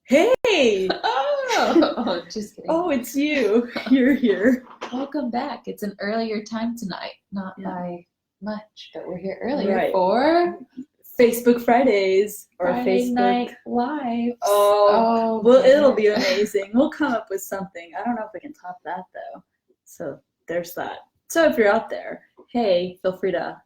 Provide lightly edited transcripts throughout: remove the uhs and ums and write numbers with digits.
Hey! Oh, just kidding. Oh, it's you. You're here. Welcome back. It's an earlier time tonight. Not by much, but we're here earlier Right. for Facebook Fridays or Friday Facebook Night Lives. Oh, well, it'll be amazing. We'll come up with something. I don't know if we can top that though. So there's that. So if you're out there, hey, feel free to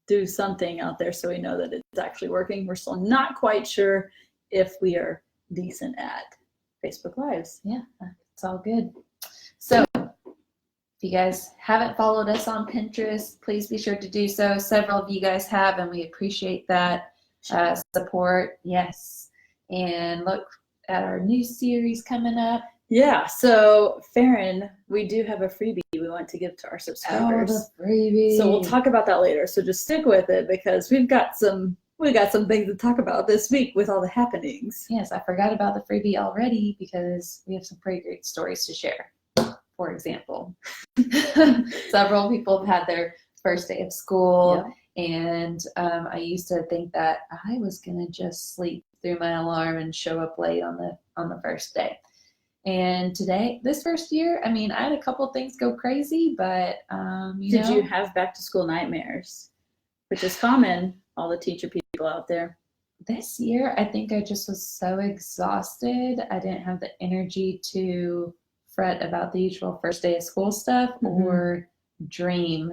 do something out there so we know that it's actually working. We're still not quite sure if we are decent at Facebook Lives. Yeah, it's all good. So if you guys haven't followed us on Pinterest, please be sure to do so. Several of you guys have, and we appreciate that support. Yes. And look at our new series coming up. Yeah, so Farron, we do have a freebie we want to give to our subscribers. Oh, the freebie. So we'll talk about that later. So just stick with it because we've got some things to talk about this week with all the happenings. Yes, I forgot about the freebie already because we have some pretty great stories to share. For example, several people have had their first day of school, and I used to think that I was gonna just sleep through my alarm and show up late on the first day. And today, this first year, I mean, I had a couple things go crazy, but Did you have back to school nightmares, which is common? All the teacher people out there. This year, I think I just was so exhausted. I didn't have the energy to fret about the usual first day of school stuff or dream.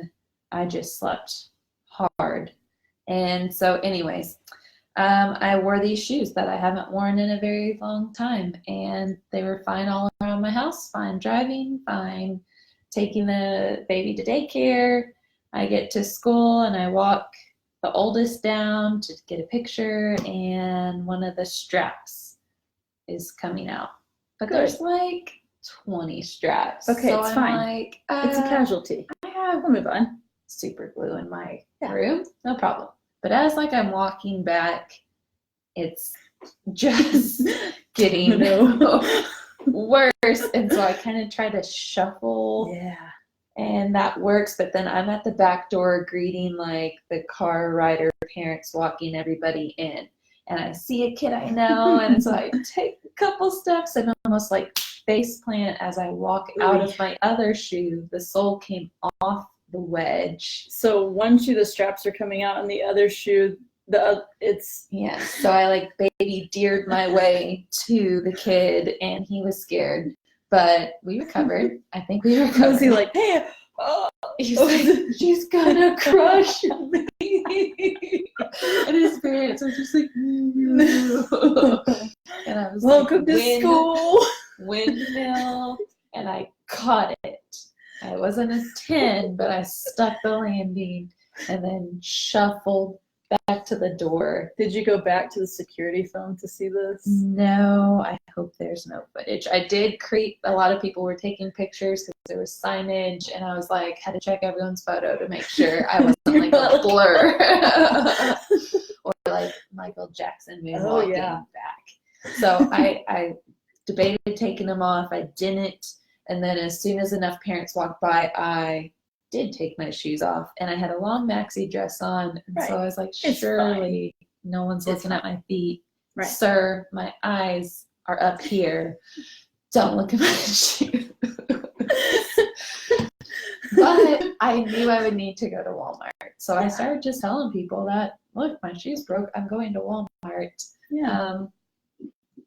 I just slept hard. And so anyways, I wore these shoes that I haven't worn in a very long time, and they were fine all around my house, fine driving, fine taking the baby to daycare. I get to school and I walk the oldest down to get a picture, and one of the straps is coming out. But there's like 20 straps. Okay, so it's I'm fine. Like, it's a casualty. We'll move on. Super glue in my room, no problem. But as I'm walking back, it's just getting worse. And so I kind of try to shuffle. Yeah. And that works, but then I'm at the back door greeting like the car rider parents walking everybody in. And I see a kid I know, and so I take a couple steps and almost like face plant as I walk out of my other shoe. The sole came off the wedge. So one shoe the straps are coming out, and the other shoe it's So I like baby deered my way to the kid, and he was scared. But we recovered. I think we recovered. Was he like, hey, he's like, she's gonna crush me. And his parents were just like, no. And I was welcome to school. Windmill. And I caught it. I wasn't a 10, but I stuck the landing and then shuffled back to the door. Did you go back to the security phone to see this? No, I hope there's no footage. I did creep. A lot of people were taking pictures because there was signage, and I was like, had to check everyone's photo to make sure I wasn't like a blur. Or like Michael Jackson moonwalking back. So I debated taking them off. I didn't. And then as soon as enough parents walked by, I did take my shoes off, and I had a long maxi dress on, and so I was like, surely no one's looking at my feet. Sir, my eyes are up here. Don't look at my shoes. But I knew I would need to go to Walmart, so I started just telling people that, look, my shoes broke, I'm going to Walmart.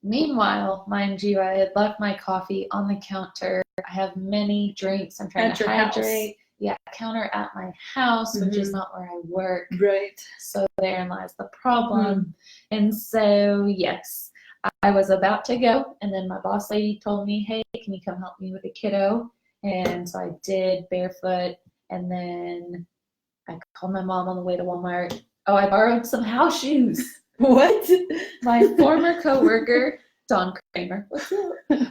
Meanwhile, mind you, I had left my coffee on the counter. I have many drinks. I'm trying to hydrate. Counter at my house, which is not where I work. Right. So therein lies the problem. And so, yes, I was about to go, and then my boss lady told me, hey, can you come help me with a kiddo? And so I did, barefoot, and then I called my mom on the way to Walmart. Oh, I borrowed some house shoes. What? My former coworker, Dawn Kramer,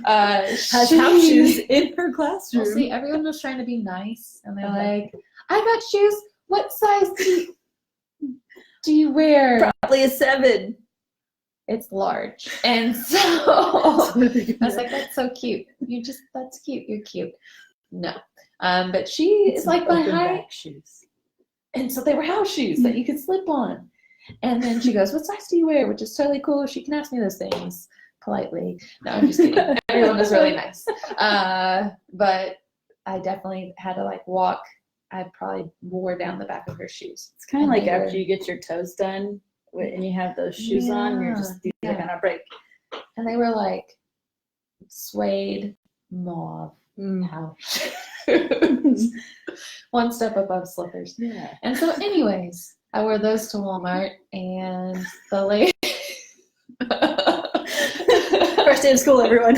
has house shoes in her classroom. Well, see, everyone was trying to be nice, and they're like, I got shoes. What size do you wear? Probably a 7. It's large. And so I was like, that's so cute. That's cute. You're cute. No. But she is like my height. Shoes. And so they were house shoes that you could slip on. And then she goes, what size do you wear? Which is totally cool. She can ask me those things. politely. No, I'm just kidding. Everyone was really nice. But I definitely had to like walk. I probably wore down the back of her shoes. It's kind of And like they after were- you get your toes done and you have those shoes on, and you're just, these are gonna break. And they were like suede mauve house shoes. One step above slippers. Yeah. And so anyways, I wore those to Walmart, and the lady First day of school, everyone.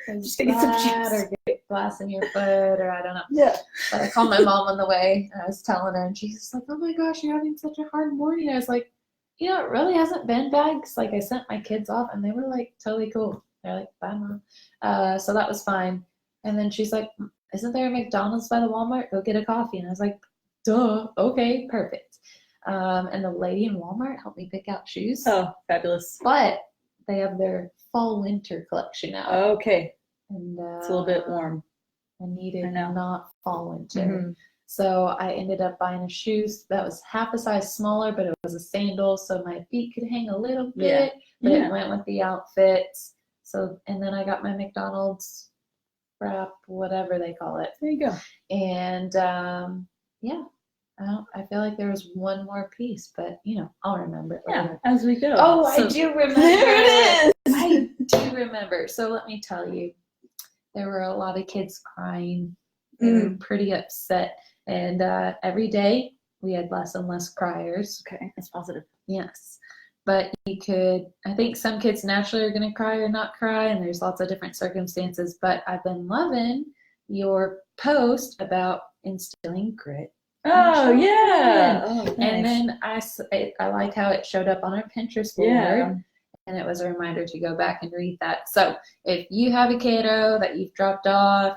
just gonna get some shoes. or get glass in your foot, or I don't know. Yeah. But I called my mom on the way, and I was telling her, and she's like, "Oh my gosh, you're having such a hard morning." I was like, "You know, it really hasn't been bad, 'cause like I sent my kids off, and they were like totally cool. They're like, bye, mom." So that was fine. And then she's like, "Isn't there a McDonald's by the Walmart? Go get a coffee." And I was like, "Duh, okay, perfect." And the lady in Walmart helped me pick out shoes. Oh, fabulous. But they have their fall-winter collection out. Okay. And It's a little bit warm. I needed I know. not fall-winter. Mhm. So I ended up buying a shoe that was half a size smaller, but it was a sandal, so my feet could hang a little bit, but Yeah. it went with the outfit. So, and then I got my McDonald's wrap, whatever they call it. There you go. And yeah, I feel like there was one more piece, but you know, I'll remember it Yeah, later. as we go. Oh, So- I do remember. There it is. I do remember. So let me tell you, there were a lot of kids crying. They were pretty upset. And every day we had less and less criers. Okay, that's positive. Yes. But you could, I think some kids naturally are going to cry or not cry, and there's lots of different circumstances. But I've been loving your post about instilling grit. Oh, yeah. Oh, nice. And then I like how it showed up on our Pinterest board. Yeah. And it was a reminder to go back and read that. So if you have a kiddo that you've dropped off,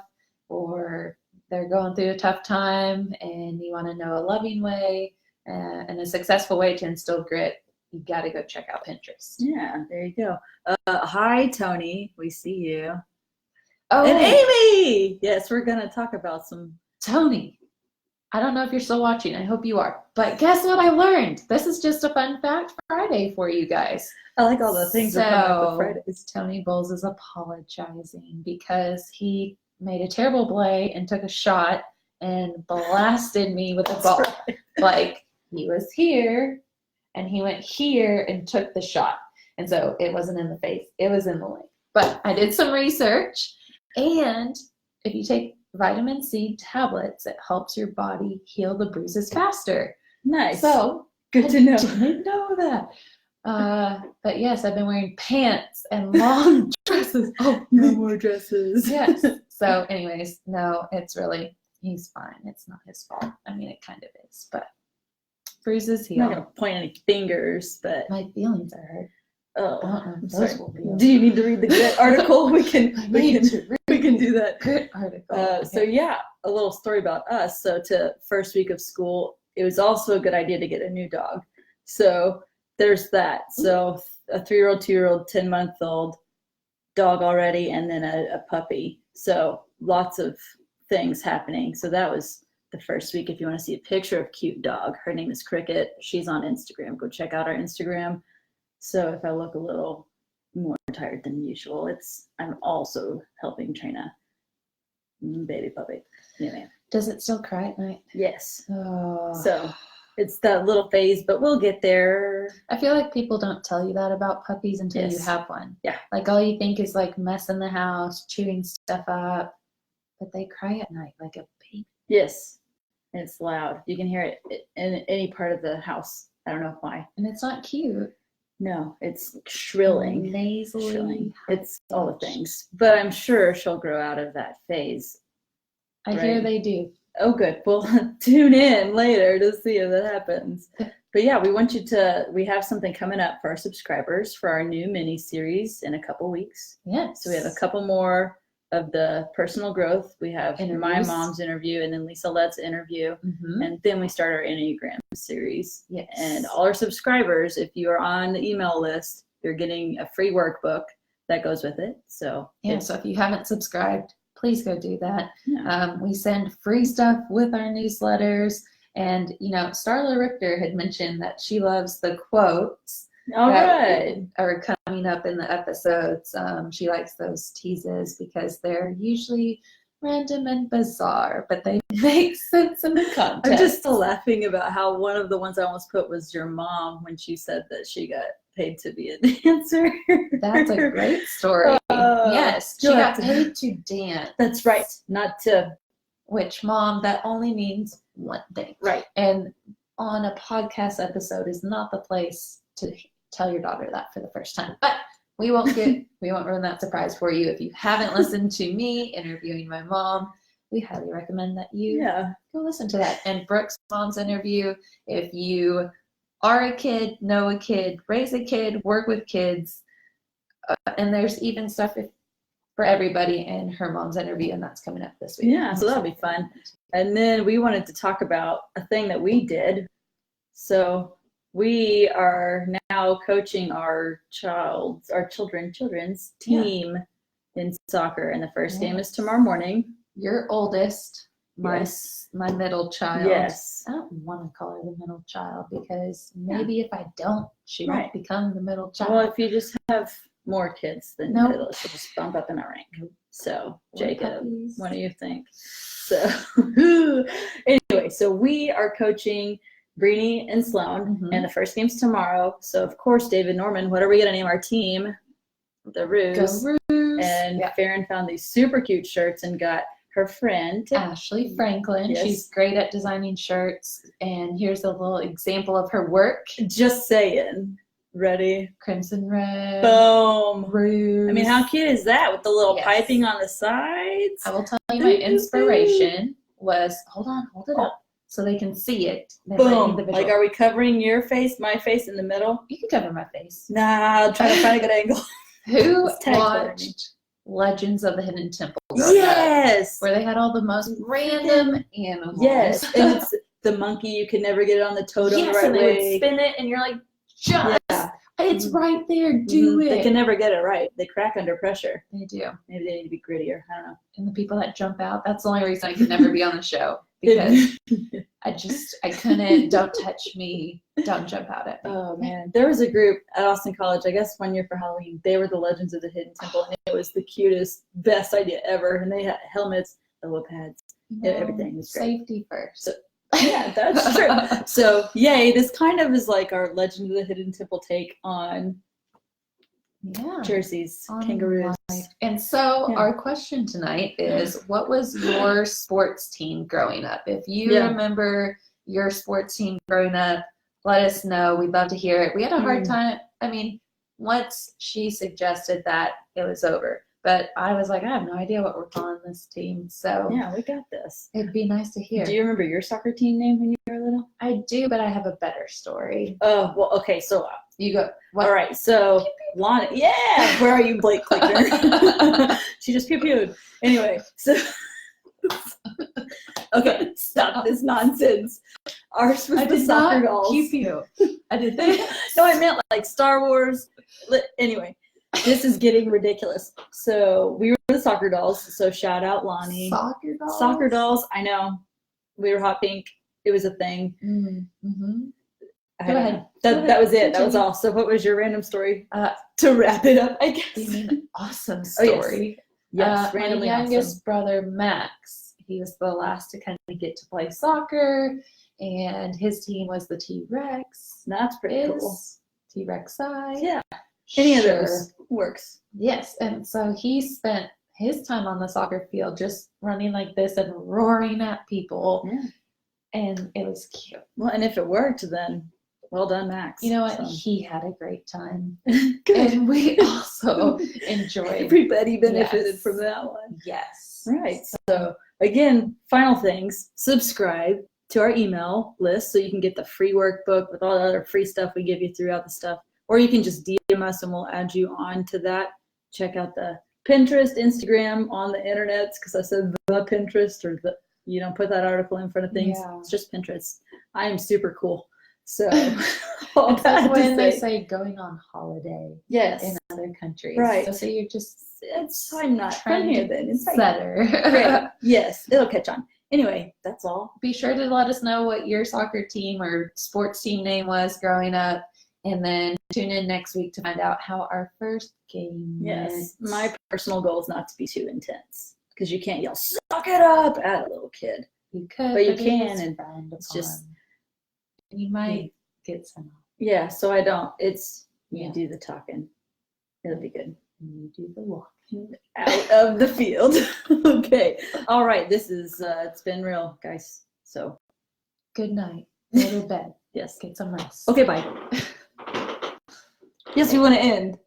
or they're going through a tough time and you want to know a loving way and a successful way to instill grit, you got to go check out Pinterest. Yeah, there you go. Hi, Tony. We see you. Oh, And Amy! Yes, we're going to talk about some. Tony. I don't know if you're still watching. I hope you are. But guess what I learned? This is just a fun fact Friday for you guys. I like all the things that come up with Fridays. Tony Bowles is apologizing because he made a terrible play and took a shot and blasted me with the ball. Right. Like, he was here and he went here and took the shot. And so it wasn't in the face, it was in the leg. But I did some research, and if you take vitamin C tablets, it helps your body heal the bruises faster. Nice. So good to know. I didn't know that. But yes, I've been wearing pants and long dresses. Oh, No more dresses. yes. So anyways, no, it's really, he's fine. It's not his fault. I mean, it kind of is, but bruises I'm not heal. going to point any fingers, but. My feelings are hurt. Oh, I'm sorry. sorry. Will be Do you need to read the grit article? We can do that. Good article. So yeah, a little story about us. So to first week of school, it was also a good idea to get a new dog. So there's that. So a 3-year-old, 2-year-old, 10-month-old dog already, and then a puppy. So lots of things happening. So that was the first week. If you want to see a picture of cute dog, her name is Cricket. She's on Instagram. Go check out our Instagram. So if I look a little more tired than usual, I'm also helping train a baby puppy. Yeah. Does it still cry at night? Yes. Oh. So it's that little phase, but we'll get there. I feel like people don't tell you that about puppies until you Yes. have one. Yeah. Like all you think is like messing the house, chewing stuff up, but they cry at night like a baby. Yes. And it's loud. You can hear it in any part of the house. I don't know why. And it's not cute. No, it's shrilling. Nasally. Shrilling. It's all the things. But I'm sure she'll grow out of that phase. I hear Right. they do. Oh, good. We'll tune in later to see if that happens. But yeah, we have something coming up for our subscribers for our new mini series in a couple weeks. Yes. So we have a couple more of the personal growth. We have my Interviews. mom's interview, and then Lisa Lett's interview. Mhm. And then we start our Enneagram series. Yes. And all our subscribers, if you are on the email list, you're getting a free workbook that goes with it. So Yeah, so if you haven't subscribed, please go do that. yeah. We send free stuff with our newsletters. And, you know, Starla Richter had mentioned that she loves the quotes. All that right. are coming up in the episodes. She likes those teases because they're usually random and bizarre, but they make sense in the context. I'm just still laughing about how one of the ones I almost put was your mom when she said that she got paid to be a dancer. That's a great story. Yes, she got paid to dance. That's right, not to. Which, Mom, that only means one thing. Right. And on a podcast episode is not the place to tell your daughter that for the first time. But we won't ruin that surprise for you. If you haven't listened to me interviewing my mom, we highly recommend that you go listen to that. And Brooke's mom's interview, if you are a kid, know a kid, raise a kid, work with kids, and there's even stuff for everybody in her mom's interview, and that's coming up this week. Yeah, so that'll be fun. And then we wanted to talk about a thing that we did. So we are now coaching our children's team in soccer, and the first game is tomorrow morning. Your oldest, my middle child. Yes. I don't want to call her the middle child because maybe if I don't, she won't become the middle child. Well, if you just have more kids than middle, she'll just bump up in a rank. So, Jacob, what do you think? So, anyway, so we are coaching Brittany and Sloan, and the first game's tomorrow. So, of course, David Norman, what are we going to name our team? The Roos. Go Roos. And Farron found these super cute shirts and got her friend Ashley Franklin. Yes. She's great at designing shirts. And here's a little example of her work. Just saying. Ready? Crimson red. Boom. Roos. I mean, how cute is that with the little piping on the sides? I will tell you my inspiration was, hold it up so they can see it. Boom. Like, are we covering your face, my face in the middle? You can cover my face. Nah, I'll try to find a good angle. Who watched Legends of the Hidden Temple? Yes. Where they had all the most random animals. Yes. And it's the monkey, you can never get it on the totem the right and they way. would spin it and you're like, it's right there. Do it. They can never get it right. They crack under pressure. They do. Maybe they need to be grittier. I don't know. And the people that jump out, that's the only reason I could never be on the show. Because I couldn't, don't touch me, don't jump out at me. Oh, man. There was a group at Austin College, I guess 1 year for Halloween. They were the Legends of the Hidden Temple, and it was the cutest, best idea ever. And they had helmets, elbow pads, everything. Was great. Safety first. So, yeah, that's true. So, yay, this kind of is like our Legend of the Hidden Temple take on jerseys, kangaroos. Life. And so our question tonight is, what was your sports team growing up? If you remember your sports team growing up, let us know. We'd love to hear it. We had a hard time. I mean, once she suggested that, it was over. But I was like, I have no idea what we're calling this team. So yeah, we got this. It'd be nice to hear. Do you remember your soccer team name when you were little? I do, but I have a better story. Oh, well, okay. So you go. What? All right. So Lana, where are you, Blake Clicker? She just pew-pewed. Anyway, so okay, stop this nonsense. Ours was the soccer dolls. Pew-pew. I did that. No, I meant like Star Wars. Anyway. This is getting ridiculous. So we were the soccer dolls. So shout out Lonnie. Soccer dolls? Soccer dolls. I know. We were hot pink. It was a thing. Mm-hmm. Go ahead. That was it. That was all. So what was your random story? To wrap it up, I guess. You mean awesome story. Yes, randomly my youngest brother, Max, he was the last to kind of get to play soccer. And his team was the T-Rex. That's pretty cool. T-Rex size. Yeah. Any of those works. Yes, and so he spent his time on the soccer field just running like this and roaring at people. Yeah. And it was cute. Well, and if it worked, then well done, Max. You know what? So. He had a great time. And we also enjoyed. Everybody benefited from that one. Yes. Right. So, again, final things. Subscribe to our email list so you can get the free workbook with all the other free stuff we give you throughout the stuff. Or you can just DM us and we'll add you on to that. Check out the Pinterest, Instagram, on the internet, because I said the Pinterest, or the, you know, put that article in front of things. Yeah. It's just Pinterest. I am super cool. So that's when they say going on holiday. Yes. In other countries. Right. So you're just, I'm not from here then. It's better. Great. Yes, it'll catch on. Anyway, that's all. Be sure to let us know what your soccer team or sports team name was growing up. And then tune in next week to find out how our first game went. Yes. My personal goal is not to be too intense because you can't yell "suck it up" at a little kid. You could, but you it can, is and frowned it's just upon. You might get some. Yeah, so I don't. It's you Yeah. do the talking. It'll be good. You do the walking. Out of the field. Okay. All right. This is it's been real, guys. So Good night. Go to bed. yes. Get some rest. Okay, bye. Yes, we want to end.